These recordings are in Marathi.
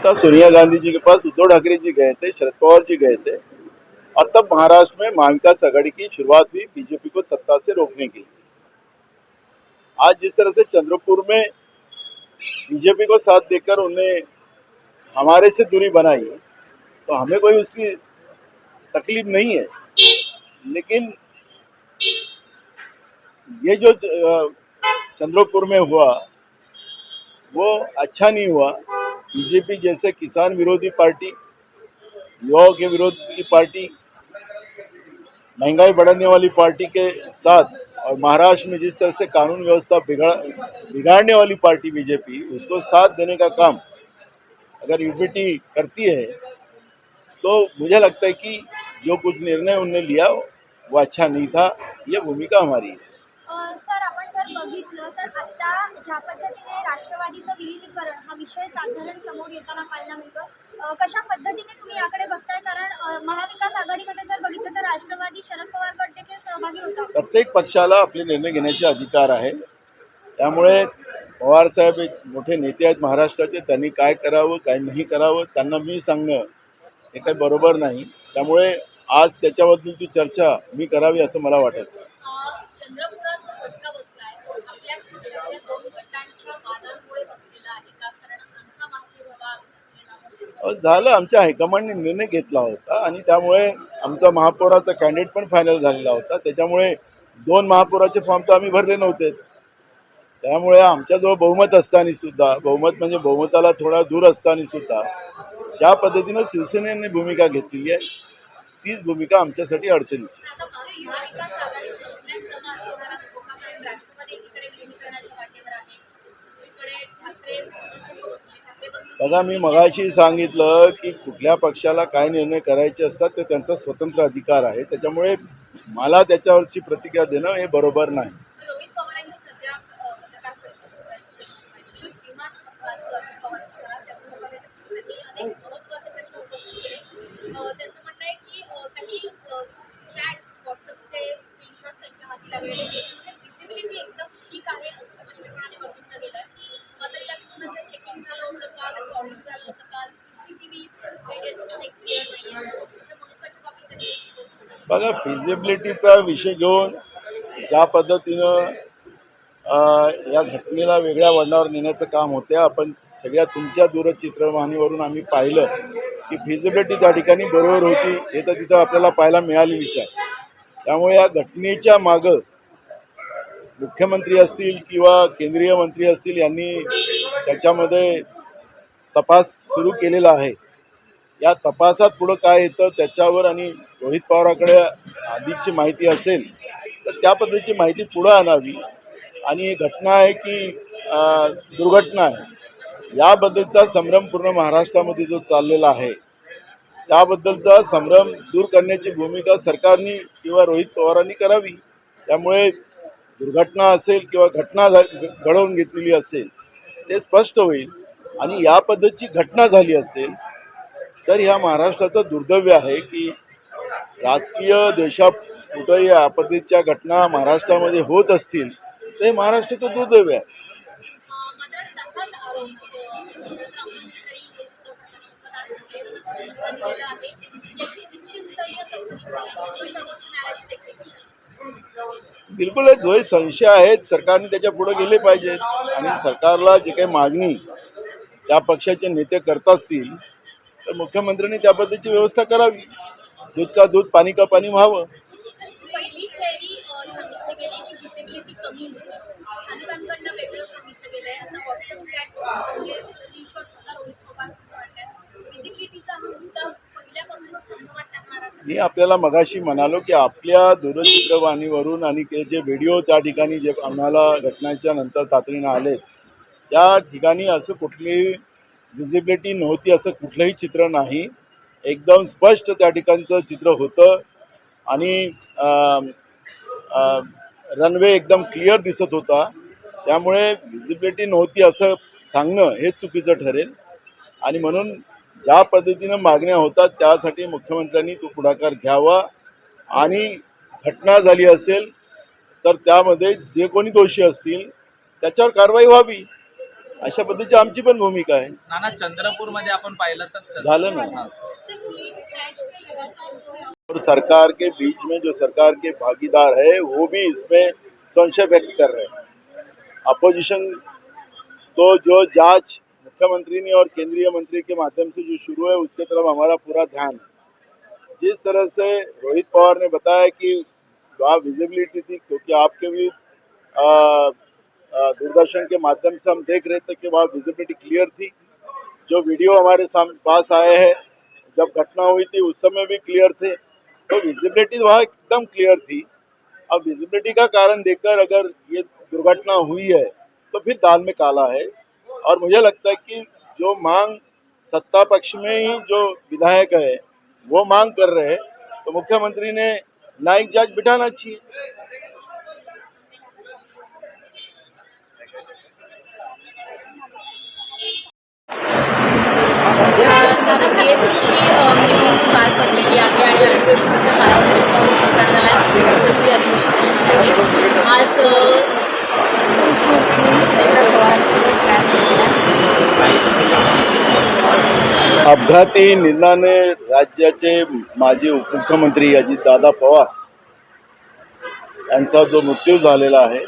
था, सोनिया गांधी जी के पास उद्धव ठाकरे जी गए थे, शरद पवार जी गए थे, और तब महाराष्ट्र में महाविकास आघाड़ी की शुरुआत हुई बीजेपी को सत्ता से रोकने के लिए। आज जिस तरह से चंद्रपुर में बीजेपी को साथ देकर उन्हें हमारे से दूरी बनाई, तो हमें कोई उसकी तकलीफ नहीं है। लेकिन ये जो चंद्रपुर में हुआ वो अच्छा नहीं हुआ। बीजेपी जैसे किसान विरोधी पार्टी, युवाओं के विरोध की पार्टी, महंगाई बढ़ाने वाली पार्टी के साथ, और महाराष्ट्र में जिस तरह से कानून व्यवस्था बिगाड़ने वाली पार्टी बीजेपी, उसको साथ देने का काम अगर यूपीटी करती है तो मुझे लगता है कि जो कुछ निर्णय उन्होंने लिया वो अच्छा नहीं था। ये भूमिका हमारी है। सर, आपण जर बघितलं तर आता ज्या पद्धतीने राष्ट्रवादीचं विलीनीकरण हा विषय साधारण समोर येताना पाहायला मिळतो, कशा पद्धतीने तुम्ही याकडे बघताय? कारण महाविकास आघाडीमध्ये जर बघितलं तर राष्ट्रवादी शरद पवार गट देखील सहभागी होता. प्रत्येक पक्षाला आपले निर्णय घेण्याचे अधिकार आहे, त्यामुळे पवार साहेब एक मोठे नेते आहेत महाराष्ट्राचे, त्यांनी काय करावं काय नाही करावं त्यांना मी सांगणं हे काही बरोबर नाही। त्यामुळे आज त्याच्याबद्दलची चर्चा मी करावी असं मला वाटतं। चंद्रपुराचा फटका बसलाय तो आपल्याच पक्षातल्या दोन गटांच्या वादांमुळे बसलेला आहे का? कारण आमचा महापौर हवा झालं, आमच्या हायकमांडने निर्णय घेतला होता आणि त्यामुळे आमचा महापौराचा कॅन्डिडेट पण फायनल झालेला होता। त्याच्यामुळे दोन महापौराचे फॉर्म तर आम्ही भरले नव्हते। त्यामुळे आमच्याजवळ बहुमत असताना सुद्धा, बहुमत म्हणजे बहुमताला थोडा दूर असताना सुद्धा ज्या पद्धतीनं शिवसेनेने भूमिका घेतलेली आहे तीच भूमिका आमच्यासाठी अडचणीची। आता महाविकास आघाडी संपण्यात जमा असताना धोका, कारण राष्ट्रवादी एकीकडे विलीनीकरणाच्या वाटेवर आहे, दुसरीकडे ठाकरे बघा, मी मगाशी सांगितलं की कुठल्या पक्षाला काय निर्णय करायचे असतात ते त्यांचा स्वतंत्र अधिकार आहे। त्याच्यामुळे मला त्याच्यावरची प्रतिक्रिया देणं हे बरोबर नाही। रोहित पवारांनी सध्या पत्रकार परिषद विमान अपघात पवार त्या संदर्भात त्यांनी अनेक महत्त्वाचे प्रश्न उपस्थित केले। त्यांचं म्हणणं आहे की काही चॅट व्हॉट्सअपचे स्क्रीनशॉट त्यांच्या हाती लागलेले, त्याच्यामध्ये विजिबिलिटी एकदम ठीक आहे असं स्पष्टपणाने बघितलं गेलंय। मात्र यातून असं चेकिंग झालं होतं का, त्याचं ऑडिट झालं होतं का, सीसीटीव्ही मीडियाचं क्लिअर नाही आहे, अशा महत्त्वाच्या बाबी त्यांनी बघा, फिजिबिलिटीचा विषय घेऊन ज्या पद्धतीनं या घटनेला वेगळ्या वळणावर नेण्याचं काम होते, आपण सगळ्या तुमच्या दूरचित्रवाणीवरून आम्ही पाहिलं की फिजिबिलिटी त्या ठिकाणी बरोबर होती, हे तर तिथं आपल्याला पाहायला मिळालेलीच आहे। त्यामुळे या घटनेच्या मागं मुख्यमंत्री असतील किंवा केंद्रीय मंत्री असतील यांनी त्याच्यामध्ये तपास सुरू केलेला आहे। या तपासात पुढं काय येतं त्याच्यावर, आणि रोहित पवारांकडे आधीची माहिती असेल तर त्या पद्धतीची माहिती पुढं आणावी, आणि ही घटना आहे की दुर्घटना आहे याबद्दलचा संभ्रम पूर्ण महाराष्ट्रामध्ये जो चाललेला आहे त्याबद्दलचा संभ्रम दूर करण्याची भूमिका सरकारने किंवा रोहित पवारांनी करावी। त्यामुळे दुर्घटना असेल किंवा घटना घडवून घेतलेली असेल ते स्पष्ट होईल, आणि या पद्धतीची घटना झाली असेल तर ह्या महाराष्ट्राचं दुर्दैव आहे की राजकीय देशात कुठेही या पद्धतीच्या घटना महाराष्ट्रामध्ये होत असतील तर हे महाराष्ट्राचं दुर्दैव आहे। मात्र तसाच आरोप गृहमंत्री हे सुद्धा करताना पत्र दिलेलं आहे, याची उच्चस्तरीय चौकशी व्हावी, सर्वोच्च न्यायालयाची देखील बिलकुल, जो संशय आहेत सरकारने त्याच्या पुढे गेले पाहिजेत, आणि सरकारला जे काही मागणी त्या पक्षाचे नेते करत असतील तर मुख्यमंत्र्यांनी त्या पद्धतीची व्यवस्था करावी। दूध का दूध पाणी का पाणी व्हावं। पहिली थेअरी सांगितली गेली की विजिबिलिटी कमी होतं, स्थानिकांकडनं वेगळं सांगितलं गेलंय, आता व्हॉट्सअप चॅट म्हणजे स्क्रीनशॉट सुद्धा रोहित पवार समोर आणतात। विजिबिलिटीचा हा मुद्दा पहिल्यापासूनच संभवात टाकणारा मी आपल्याला मगाशी म्हणालो की आपल्या दूरचित्रवाणीवरून आणि ते जे व्हिडिओ त्या ठिकाणी जे आम्हाला घटनेच्या नंतर तातडीनं आले त्या ठिकाणी असं कुठलीही विजिबिलिटी नव्हती, असं कुठलंही चित्र नाही। एकदम स्पष्ट त्या ठिकाणचं चित्र होतं, आणि रनवे एकदम क्लिअर दिसत होता। त्यामुळे विजिबिलिटी नव्हती असं सांगणं हे चुकीचं ठरेल, आणि म्हणून ज्या पद्धतीनं मागण्या होतात त्यासाठी मुख्यमंत्र्यांनी तो पुढाकार घ्यावा, आणि घटना झाली असेल तर त्यामध्ये जे कोणी दोषी असतील त्याच्यावर कारवाई व्हावी। अशा पद्धतीची आमची पण भूमिका आहे. नाना चंद्रपूरमध्ये आपण पाहिलं तर झालं ना. सर प्लेन क्रैश में लगा था उसमें और सरकार के बीच में जो सरकार के भागीदार है वो भी इसमें संशय व्यक्त कर रहे हैं। अपोजिशन तो जो जांच मुख्यमंत्री ने और केंद्रीय मंत्री के माध्यम से जो शुरू है उसके तरफ हमारा पूरा ध्यान है। जिस तरह से रोहित पवार ने बताया कि वहाँ विजिबिलिटी थी, क्योंकि आपके भी दूरदर्शन के माध्यम से हम देख रहे थे कि वहाँ विजिबिलिटी क्लियर थी। जो वीडियो हमारे पास आए हैं जब घटना हुई थी उस समय भी क्लियर थे, तो विजिबिलिटी वहाँ एकदम क्लियर थी। अब विजिबिलिटी का कारण देखकर अगर ये दुर्घटना हुई है तो फिर दाल में काला है। और मुझे लगता है कि जो मांग सत्ता पक्ष में ही जो विधायक है वो मांग कर रहे हैं, तो मुख्यमंत्री ने न्यायिक जांच बिठाना चाहिए। दादा पीएससीची मीटिंग पार पडलेली आहे आणि अधिवेशनाचा कालावधी सुद्धा घोषित करण्यात आला आहे. सर्वपक्षीय अधिवेशन असणार आहे. आज मुख्यमंत्री म्हणून सुनेत्रा पवारांसोबत जाहीर केलेला आहे. अपघाती निधनाने राज्याचे माजी उपमुख्यमंत्री अजितदादा पवार यांचा जो मृत्यू झालेला आहे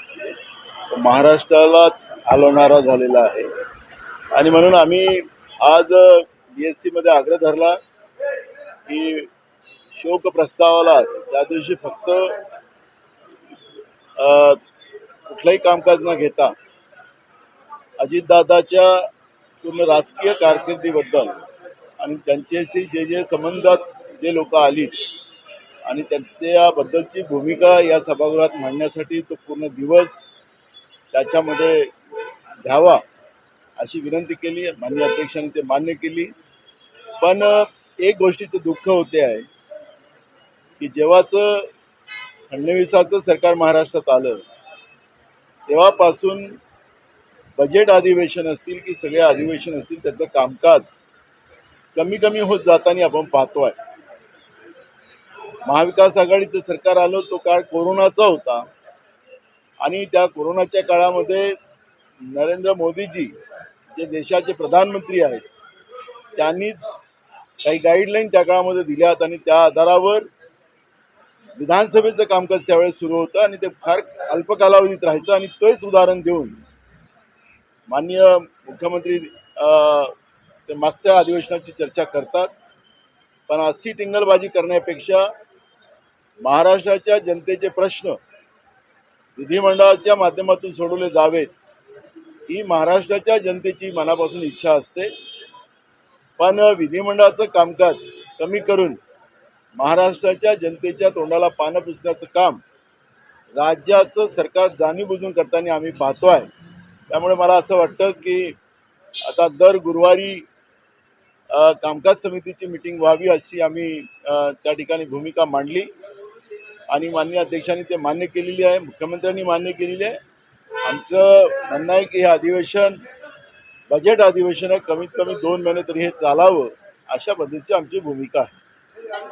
तो महाराष्ट्रालाच आलोणारा झालेला आहे। आणि म्हणून आम्ही आज BSc मध्ये आग्रह धरला की शोक प्रस्तावाला त्या दिवशी फक्त कुठलंही कामकाज न घेता अजितदादाच्या पूर्ण राजकीय कारकिर्दीबद्दल आणि त्यांच्याशी जे संबंधात जे लोक आली आणि त्यांच्याबद्दलची भूमिका या सभागृहात मांडण्यासाठी तो पूर्ण दिवस त्याच्यामध्ये घ्यावा अशी विनंती केली। माननीय अध्यक्षांनी ते मान्य केली। पण एक गोष्टीचं दुःख होते आहे की जेव्हाचं फडणवीसाचं सरकार महाराष्ट्रात आलं तेव्हापासून बजेट अधिवेशन असतील की सगळे अधिवेशन असतील त्याचं कामकाज कमी कमी होत जाताना आपण पाहतोय। महाविकास आघाडीचं सरकार आलं तो काळ कोरोनाचा होता आणि त्या कोरोनाच्या काळामध्ये नरेंद्र मोदीजी जे देशाचे प्रधानमंत्री आहेत त्यांनीच काही गाईडलाईन त्या काळामध्ये दिल्यात आणि त्या आधारावर विधानसभेचं कामकाज त्यावेळेस सुरू होतं आणि ते फार अल्प कालावधीत राहायचं आणि तोच उदाहरण देऊन माननीय मुख्यमंत्री ते मागच्या अधिवेशनाची चर्चा करतात। पण अशी टिंगलबाजी करण्यापेक्षा महाराष्ट्राच्या जनतेचे प्रश्न विधिमंडळाच्या माध्यमातून सोडवले जावेत ही महाराष्ट्राच्या जनतेची मनापासून इच्छा असते। पण विधिमंडळाचं कामकाज कमी करून महाराष्ट्राच्या जनतेच्या तोंडाला पानं पुसण्याचं काम राज्याचं सरकार जाणीवबुजून करताना आम्ही पाहतोय। त्यामुळे मला असं वाटतं की आता दर गुरुवारी कामकाज समितीची मीटिंग व्हावी अशी आम्ही त्या ठिकाणी भूमिका मांडली आणि माननीय अध्यक्षांनी ते मान्य केलेली आहे, मुख्यमंत्र्यांनी मान्य केलेली आहे। आमचं म्हणणं आहे की हे अधिवेशन बजेट अधिवेशन आहे, कमीत कमी 2 महिने तरी हे चालावं अशा पद्धतीची आमची भूमिका आहे। आज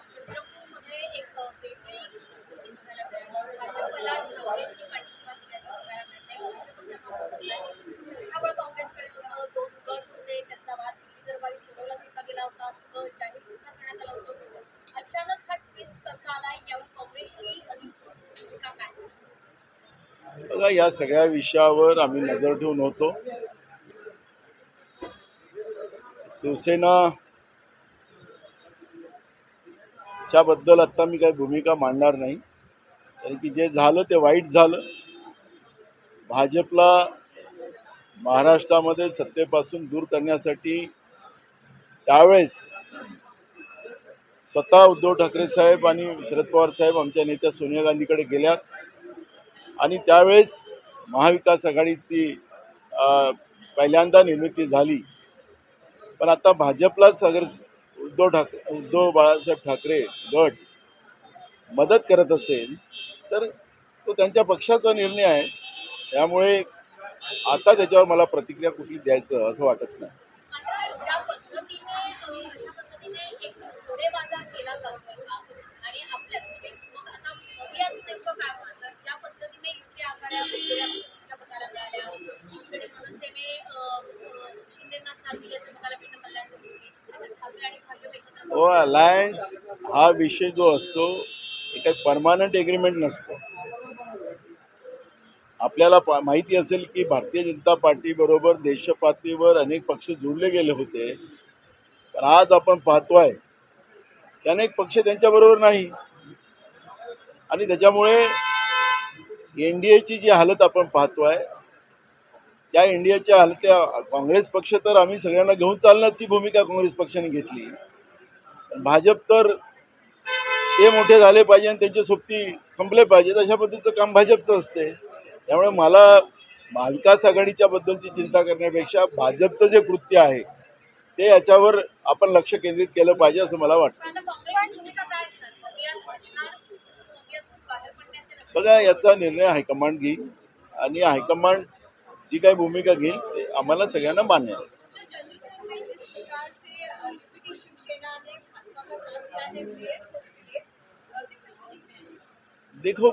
चंद्रपूरमध्ये एक वेगळी स्थिती बघायला मिळाली. भाजपला ठाकरेंनी पाठिंबा दिल्याचं बघायला मिळतंय. भाजपचा हा फोकस आहे. संख्याबळ काँग्रेसकडे होतं, 2 गट होते, त्यांचा वाद दिल्ली दरबारी सोडवला सुद्धा गेला होता, असं जाहीर सुद्धा करण्यात आलं होतं. अचानक हा ट्विस्ट कसा आला यावर काँग्रेसची अधिकृत भूमिका काय? बघा या सगळ्या विषयावर आम्ही नजर ठेवून होतो। शिवसेना च्याबद्दल आता मी काही भूमिका मांडणार नाही, कारण की जे झालं ते वाईट झालं। भाजपला महाराष्ट्रामध्ये सत्तेपासून दूर करण्यासाठी त्यावेळेस स्वतः उद्धव ठाकरे साहेब आणि शरद पवार साहेब आमच्या नेत्या सोनिया गांधीकडे गेल्यात आणि त्यावेळेस महाविकास आघाडीची पहिल्यांदा निर्मिती झाली। पण आता भाजपलाच अगर उद्धव बाळासाहेब ठाकरे गट मदत करत असेल तर तो त्यांच्या पक्षाचा निर्णय आहे। त्यामुळे आता त्याच्यावर मला प्रतिक्रिया कुठली द्यायचं असं वाटत नाही। आता ज्या पद्धतीने अशा पद्धतीने एक घोडे बाजार केला जातोय का आणि आपल्यात मग आता याचं नेमकं काय होणार? ज्या पद्धतीने युती आघाड्या वेगवेगळ्या पद्धतीच्या बघायला मिळाल्या आल्या. एकीकडे मनसेने शिंदेंना साथ दिल्याचं बघायला मिळतं कल्याण डोंबिवलीत. आता ठाकरे आणि भाजप एकत्र हो, अलायन्स हा विषय जो असतो हे काही परमानंट एग्रीमेंट नसतो. आपल्याला माहिती असेल की भारतीय जनता पार्टी बरोबर देशपातळीवर अनेक पक्ष जोडले गेले होते, पण आज आपण पाहतोय की अनेक पक्ष त्यांच्याबरोबर नाही आणि त्याच्यामुळे एनडीएची जी हालत आपण पाहतोय त्या एनडीएच्या हालत्या काँग्रेस पक्ष तर आम्ही सगळ्यांना घेऊन चालण्याची भूमिका काँग्रेस पक्षाने घेतली. भाजप तर ते मोठे झाले पाहिजे आणि त्यांचे सोबती संपले पाहिजेत अशा पद्धतीचं काम भाजपचं असते. त्यामुळे मला महाविकास आघाडीच्या बद्दलची चिंता करण्यापेक्षा भाजपचं जे कृत्य आहे ते याच्यावर आपण लक्ष केंद्रित केलं पाहिजे असं मला वाटतं. पण आता काँग्रेसची भूमिका काय असणार? मगियात असणार, मगियातून बाहेर पडण्याचे रस्ते बघा, याचा निर्णय हायकमांड घेईल आणि हायकमांड जी काही भूमिका घेईल ते आम्हाला सगळ्यांना मान्य आहे. सर, चंद्रपूर में जिस प्रकार से यूपी शिवसेना ने भाजपा का साथ दिया है, मेयर पोस्ट के लिए किस तरह से देखते हैं? देखो,